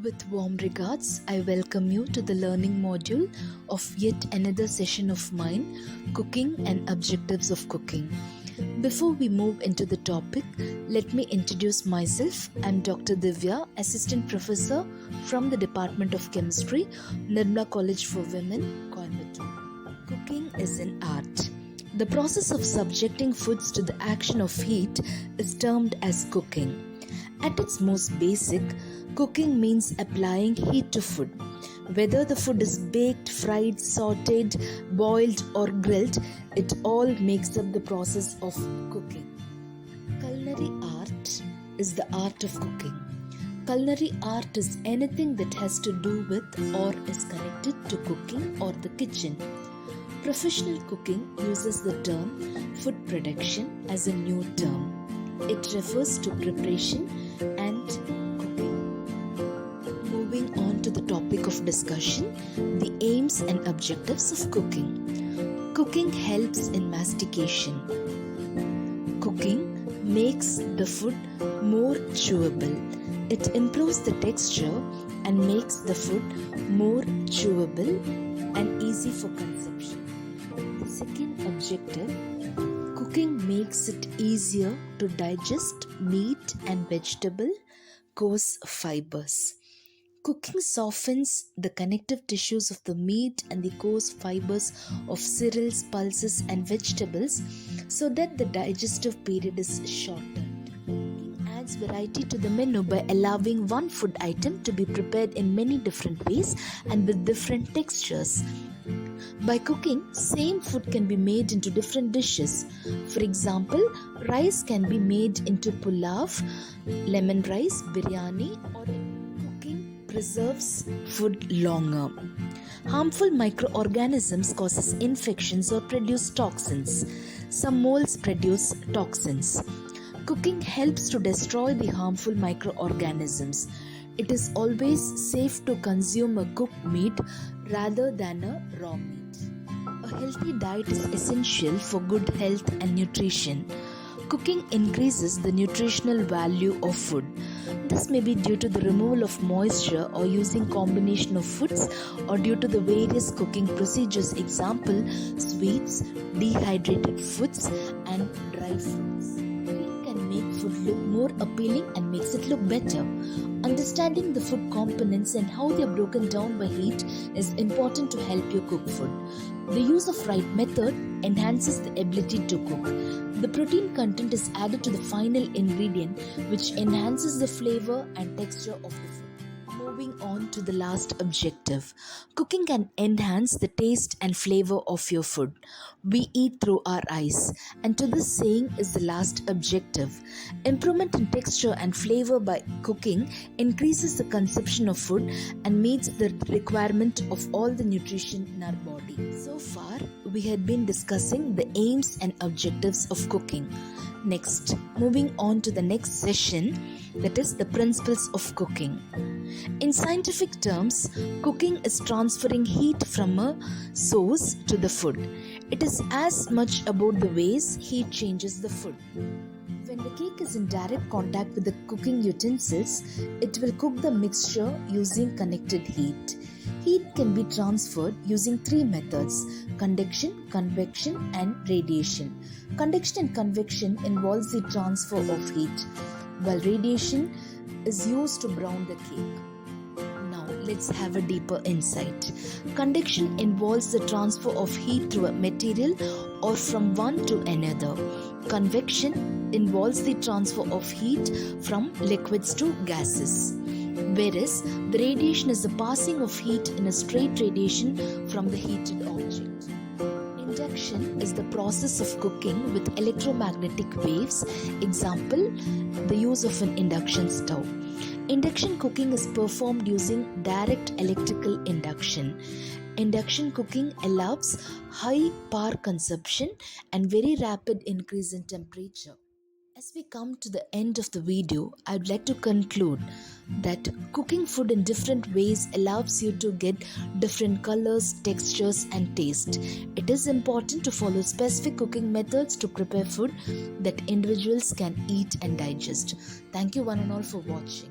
With warm regards, I welcome you to the learning module of yet another session of mine, Cooking and Objectives of Cooking. Before we move into the topic, let me introduce myself. I'm Dr. Dhivya, Assistant Professor from the Department of Chemistry, Nirmala College for Women, Coimbatore. Cooking is an art. The process of subjecting foods to the action of heat is termed as cooking. At its most basic, cooking means applying heat to food. Whether the food is baked, fried, sauteed, boiled or grilled, it all makes up the process of cooking. Culinary art is the art of cooking. Culinary art is anything that has to do with or is connected to cooking or the kitchen. Professional cooking uses the term food production as a new term. It refers to preparation and cooking. Moving on to the topic of discussion, the aims and objectives of cooking. Cooking helps in mastication. Cooking makes the food more chewable. It improves the texture and makes the food more chewable and easy for consumption. The second objective, cooking makes it easier to digest meat and vegetable coarse fibers. Cooking softens the connective tissues of the meat and the coarse fibers of cereals, pulses and vegetables so that the digestive period is shortened. Cooking adds variety to the menu by allowing one food item to be prepared in many different ways and with different textures. By cooking, same food can be made into different dishes. For example, rice can be made into pulav, lemon rice, biryani, or cooking preserves food longer. Harmful microorganisms causes infections or produce toxins. Some molds produce toxins. Cooking helps to destroy the harmful microorganisms. It is always safe to consume a cooked meat rather than a raw meat. A healthy diet is essential for good health and nutrition. Cooking increases the nutritional value of food. This may be due to the removal of moisture or using combination of foods or due to the various cooking procedures, example, sweets, dehydrated foods and dry fruits. Cooking can make food look more appealing and makes it look better. Understanding the food components and how they are broken down by heat is important to help you cook food. The use of right method enhances the ability to cook. The protein content is added to the final ingredient, which enhances the flavor and texture of the food. Moving on to the last objective. Cooking can enhance the taste and flavor of your food. We eat through our eyes, and to this saying is the last objective. Improvement in texture and flavor by cooking increases the consumption of food and meets the requirement of all the nutrition in our body. So far, we had been discussing the aims and objectives of cooking. Next, moving on to the next session, that is the principles of cooking. In scientific terms, cooking is transferring heat from a source to the food. It is as much about the ways heat changes the food. When the cake is in direct contact with the cooking utensils, it will cook the mixture using connected heat. Heat can be transferred using three methods: conduction, convection and radiation. Conduction and convection involves the transfer of heat, while radiation is used to brown the cake. Now let's have a deeper insight. Conduction involves the transfer of heat through a material or from one to another. Convection involves the transfer of heat from liquids to gases. Whereas the radiation is the passing of heat in a straight radiation from the heated object. Induction is the process of cooking with electromagnetic waves. Example, the use of an induction stove. Induction cooking is performed using direct electrical induction. Induction cooking allows high power consumption and very rapid increase in temperature. As we come to the end of the video, I would like to conclude that cooking food in different ways allows you to get different colors, textures and taste. It is important to follow specific cooking methods to prepare food that individuals can eat and digest. Thank you one and all for watching.